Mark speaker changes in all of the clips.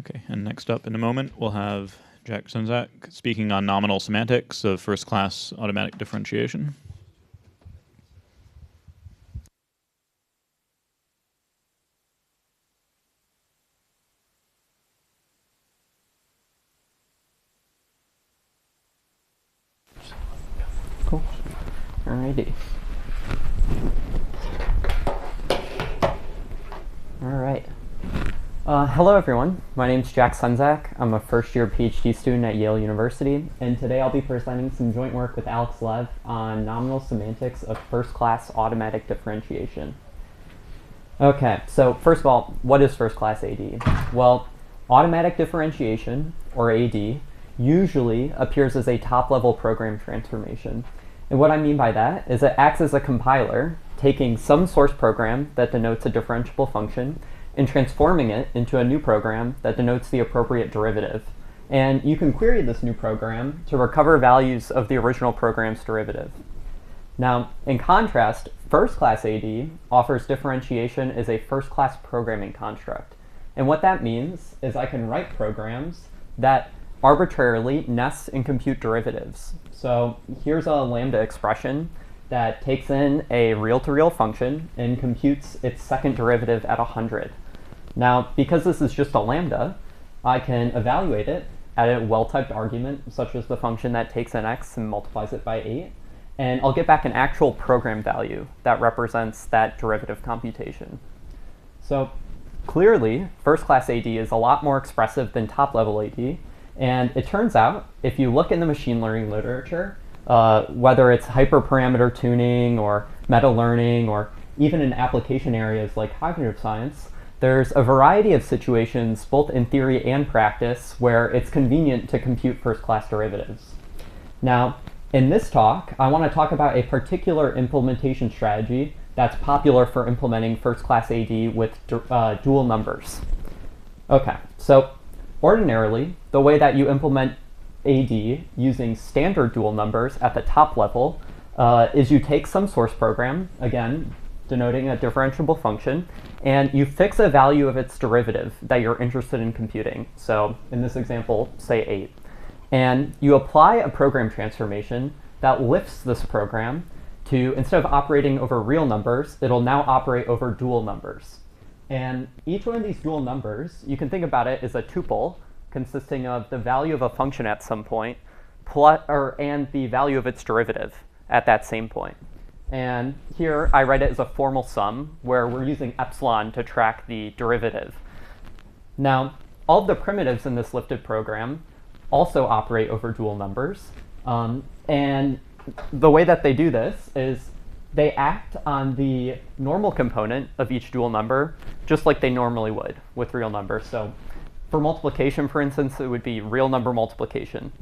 Speaker 1: Okay, and next up in a moment, we'll have Czenszak speaking on nominal semantics of first-class automatic differentiation.
Speaker 2: Cool. Alrighty. Alright. Hello everyone, my name is Czenszak. I'm a first-year PhD student at Yale University, and today I'll be presenting some joint work with Alex Lev on nominal semantics of first-class automatic differentiation. Okay, so first of all, what is first-class AD? Well, automatic differentiation, or AD, usually appears as a top-level program transformation. And what I mean by that is it acts as a compiler, taking some source program that denotes a differentiable function and transforming it into a new program that denotes the appropriate derivative. And you can query this new program to recover values of the original program's derivative. Now, in contrast, first-class AD offers differentiation as a first-class programming construct. And what that means is I can write programs that arbitrarily nest and compute derivatives. So here's a lambda expression that takes in a real-to-real function and computes its second derivative at 100. Now, because this is just a lambda, I can evaluate it at a well-typed argument, such as the function that takes in x and multiplies it by 8, and I'll get back an actual program value that represents that derivative computation. So clearly, first-class AD is a lot more expressive than top-level AD, and it turns out, if you look in the machine learning literature, whether it's hyperparameter tuning or meta-learning or even in application areas like cognitive science, there's a variety of situations, both in theory and practice, where it's convenient to compute first-class derivatives. Now, in this talk, I want to talk about a particular implementation strategy that's popular for implementing first-class AD with dual numbers. Okay, so ordinarily, the way that you implement AD using standard dual numbers at the top level is you take some source program, again, denoting a differentiable function, and you fix a value of its derivative that you're interested in computing. So in this example, say 8. And you apply a program transformation that lifts this program to, instead of operating over real numbers, it'll now operate over dual numbers. And each one of these dual numbers, you can think about it as a tuple consisting of the value of a function at some point and the value of its derivative at that same point. And here I write it as a formal sum where we're using epsilon to track the derivative. Now, all of the primitives in this lifted program also operate over dual numbers. And the way that they do this is they act on the normal component of each dual number just like they normally would with real numbers. So for multiplication, for instance, it would be real number multiplication.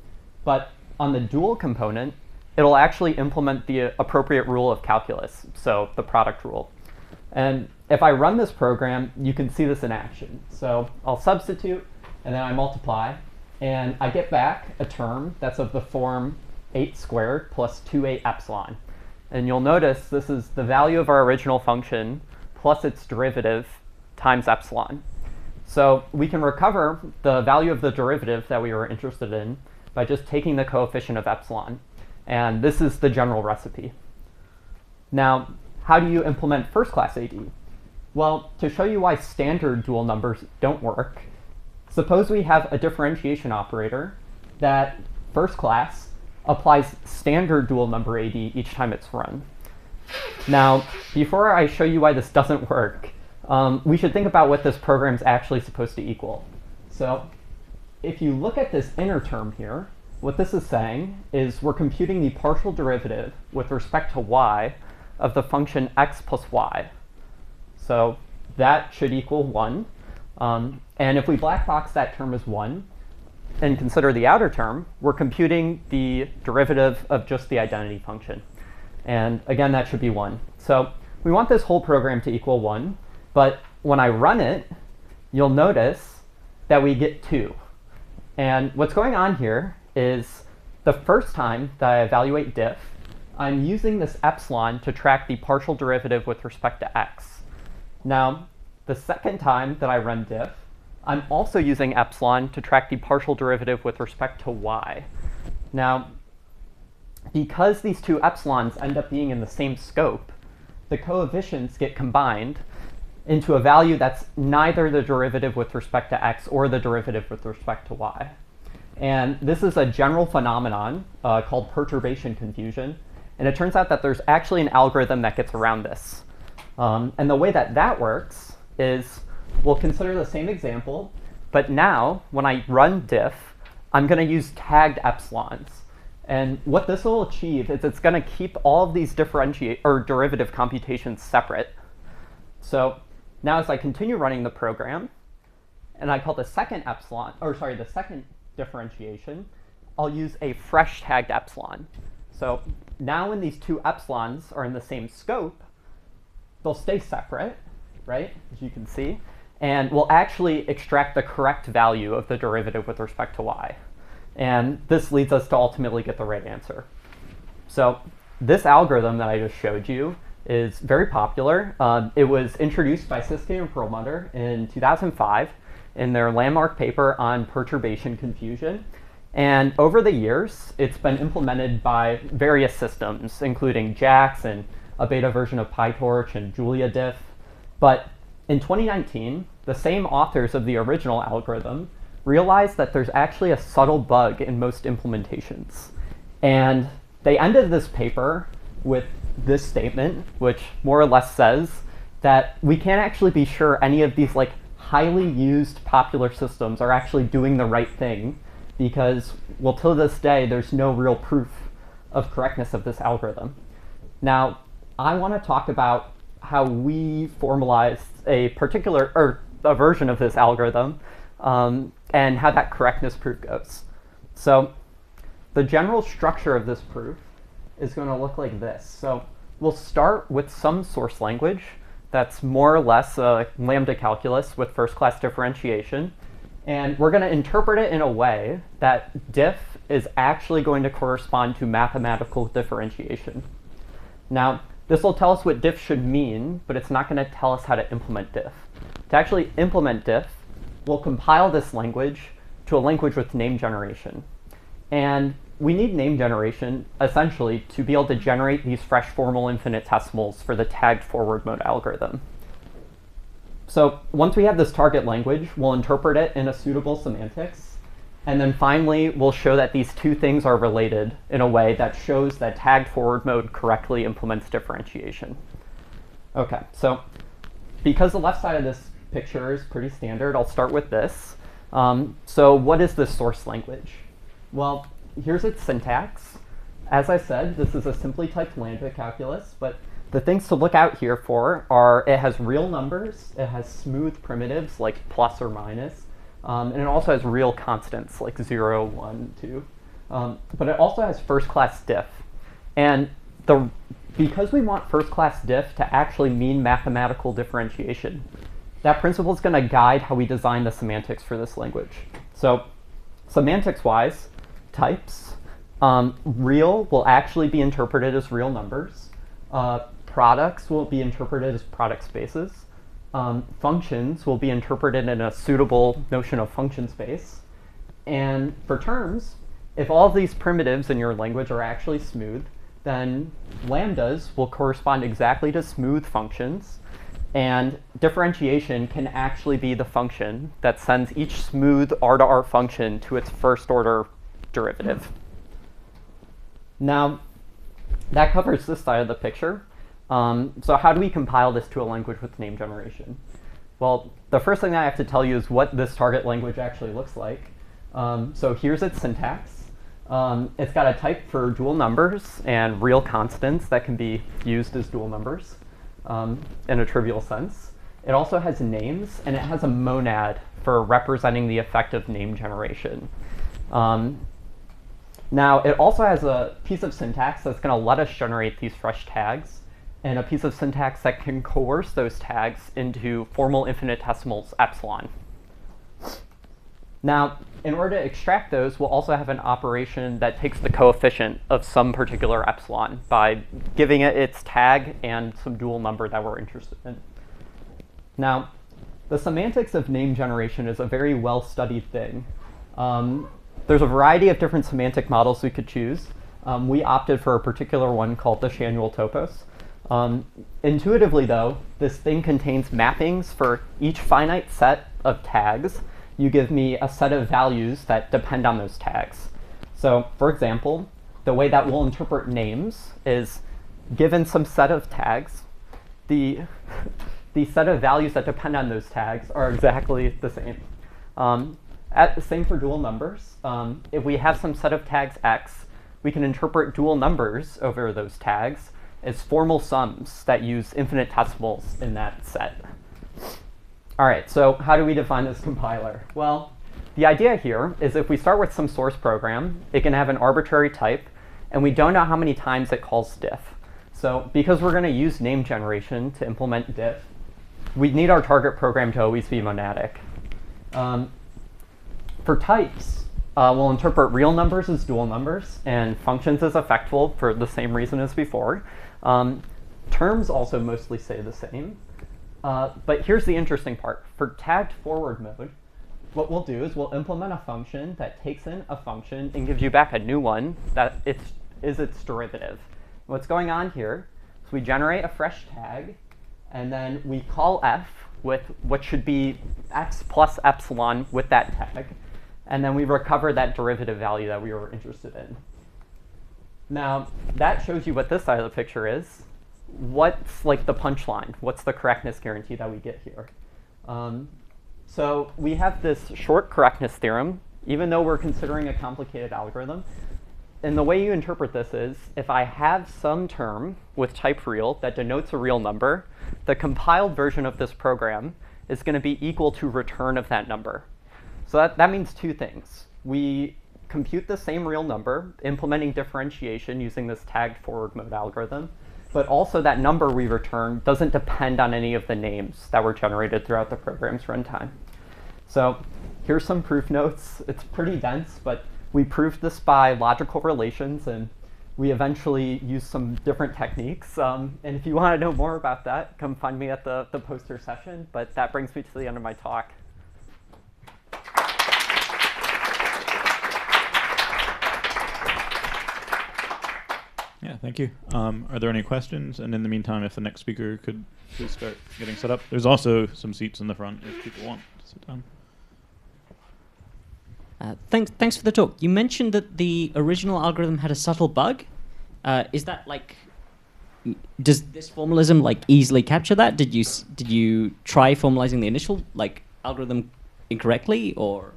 Speaker 2: But on the dual component, it'll actually implement the appropriate rule of calculus, so the product rule. And if I run this program, you can see this in action. So I'll substitute, and then I multiply, and I get back a term that's of the form 8 squared plus 2a epsilon. And you'll notice this is the value of our original function plus its derivative times epsilon. So we can recover the value of the derivative that we were interested in by just taking the coefficient of epsilon. And this is the general recipe. Now, how do you implement first-class AD? Well, to show you why standard dual numbers don't work, suppose we have a differentiation operator that first class applies standard dual number AD each time it's run. Now, before I show you why this doesn't work, we should think about what this program's actually supposed to equal. So if you look at this inner term here, what this is saying is we're computing the partial derivative with respect to y of the function x plus y. So that should equal 1. And if we black box that term as 1 and consider the outer term, we're computing the derivative of just the identity function. And again, that should be 1. So we want this whole program to equal 1. But when I run it, you'll notice that we get 2. And what's going on here is the first time that I evaluate diff, I'm using this epsilon to track the partial derivative with respect to x. Now, the second time that I run diff, I'm also using epsilon to track the partial derivative with respect to y. Now, because these two epsilons end up being in the same scope, the coefficients get combined into a value that's neither the derivative with respect to x or the derivative with respect to y. And this is a general phenomenon called perturbation confusion. And it turns out that there's actually an algorithm that gets around this. And the way that that works is we'll consider the same example, but now when I run diff, I'm going to use tagged epsilons. And what this will achieve is it's going to keep all of these derivative computations separate. So now as I continue running the program, and I call the second differentiation, I'll use a fresh tagged epsilon. So now when these two epsilons are in the same scope, they'll stay separate, right, as you can see, and we'll actually extract the correct value of the derivative with respect to y. And this leads us to ultimately get the right answer. So this algorithm that I just showed you is very popular. It was introduced by Siskind and Pearlmutter in 2005 in their landmark paper on perturbation confusion. And over the years, it's been implemented by various systems, including JAX and a beta version of PyTorch and Julia diff. But in 2019, the same authors of the original algorithm realized that there's actually a subtle bug in most implementations. And they ended this paper with this statement, which more or less says that we can't actually be sure any of these highly used popular systems are actually doing the right thing because, well, to this day, there's no real proof of correctness of this algorithm. Now, I want to talk about how we formalized a version of this algorithm and how that correctness proof goes. So the general structure of this proof is going to look like this. So we'll start with some source language that's more or less lambda calculus with first-class differentiation. And we're going to interpret it in a way that diff is actually going to correspond to mathematical differentiation. Now, this will tell us what diff should mean, but it's not going to tell us how to implement diff. To actually implement diff, we'll compile this language to a language with name generation. And we need name generation, essentially, to be able to generate these fresh formal infinitesimals for the tagged forward mode algorithm. So once we have this target language, we'll interpret it in a suitable semantics. And then finally, we'll show that these two things are related in a way that shows that tagged forward mode correctly implements differentiation. OK, so because the left side of this picture is pretty standard, I'll start with this. So what is this source language? Well, here's its syntax. As I said, this is a simply typed lambda calculus, but the things to look out here for are it has real numbers, it has smooth primitives like plus or minus, and it also has real constants like 0, 1, 2. But it also has first-class diff. And because we want first-class diff to actually mean mathematical differentiation, that principle is going to guide how we design the semantics for this language. So semantics-wise, types, real will actually be interpreted as real numbers. Products will be interpreted as product spaces. Functions will be interpreted in a suitable notion of function space. And for terms, if all of these primitives in your language are actually smooth, then lambdas will correspond exactly to smooth functions. And differentiation can actually be the function that sends each smooth R to R function to its first order derivative. Now, that covers this side of the picture. So how do we compile this to a language with name generation? Well, the first thing I have to tell you is what this target language actually looks like. So here's its syntax. It's got a type for dual numbers and real constants that can be used as dual numbers in a trivial sense. It also has names, and it has a monad for representing the effect of name generation. Now, it also has a piece of syntax that's going to let us generate these fresh tags, and a piece of syntax that can coerce those tags into formal infinitesimals epsilon. Now, in order to extract those, we'll also have an operation that takes the coefficient of some particular epsilon by giving it its tag and some dual number that we're interested in. Now, the semantics of name generation is a very well-studied thing. There's a variety of different semantic models we could choose. We opted for a particular one called the Shanuel topos. Intuitively, though, this thing contains mappings for each finite set of tags. You give me a set of values that depend on those tags. So, for example, the way that we'll interpret names is given some set of tags, the set of values that depend on those tags are exactly the same. Same for dual numbers. If we have some set of tags x, we can interpret dual numbers over those tags as formal sums that use infinitesimals in that set. All right, so how do we define this compiler? Well, the idea here is if we start with some source program, it can have an arbitrary type, and we don't know how many times it calls diff. So because we're going to use name generation to implement diff, we need our target program to always be monadic. For types, we'll interpret real numbers as dual numbers and functions as effectful for the same reason as before. Terms also mostly say the same. But here's the interesting part. For tagged forward mode, what we'll do is we'll implement a function that takes in a function and gives you back a new one that is its derivative. What's going on here is we generate a fresh tag, and then we call f with what should be x plus epsilon with that tag, and then we recover that derivative value that we were interested in. Now, that shows you what this side of the picture is. What's like the punchline? What's the correctness guarantee that we get here? So we have this short correctness theorem, even though we're considering a complicated algorithm. And the way you interpret this is, if I have some term with type real that denotes a real number, the compiled version of this program is going to be equal to return of that number. So that means two things. We compute the same real number, implementing differentiation using this tagged forward mode algorithm, but also that number we return doesn't depend on any of the names that were generated throughout the program's runtime. So here's some proof notes. It's pretty dense, but we proved this by logical relations, and we eventually used some different techniques. And if you want to know more about that, come find me at the poster session. But that brings me to the end of my talk.
Speaker 1: Yeah, thank you. Are there any questions? And in the meantime, if the next speaker could please start getting set up. There's also some seats in the front if people want to sit down.
Speaker 3: Thanks for the talk. You mentioned that the original algorithm had a subtle bug. Is that like, does this formalism like easily capture that? Did you try formalizing the initial like algorithm incorrectly, or?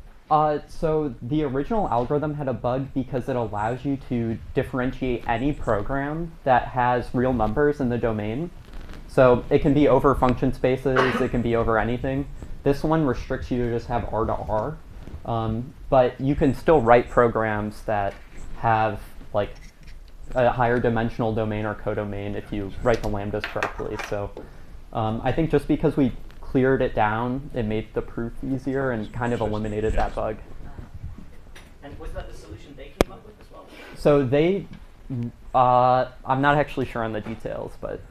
Speaker 2: So the original algorithm had a bug because it allows you to differentiate any program that has real numbers in the domain. So it can be over function spaces, it can be over anything. This one restricts you to just have R to R. But you can still write programs that have like a higher dimensional domain or codomain if you write the lambdas correctly. So I think just because we cleared it down, it made the proof easier and kind of eliminated that bug.
Speaker 3: And was that the solution they came up with as well?
Speaker 2: So they, I'm not actually sure on the details, but.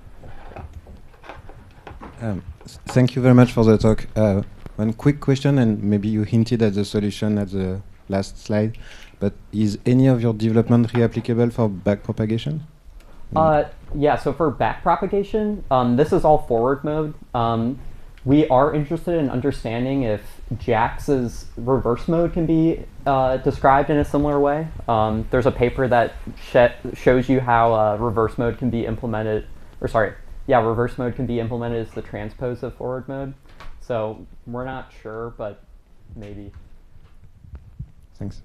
Speaker 4: Thank you very much for the talk. One quick question, and maybe you hinted at the solution at the last slide, but is any of your development reapplicable for backpropagation?
Speaker 2: Yeah, so for backpropagation, this is all forward mode. We are interested in understanding if JAX's reverse mode can be described in a similar way. There's a paper that shows you how reverse mode can be implemented, reverse mode can be implemented as the transpose of forward mode. So we're not sure, but maybe.
Speaker 4: Thanks.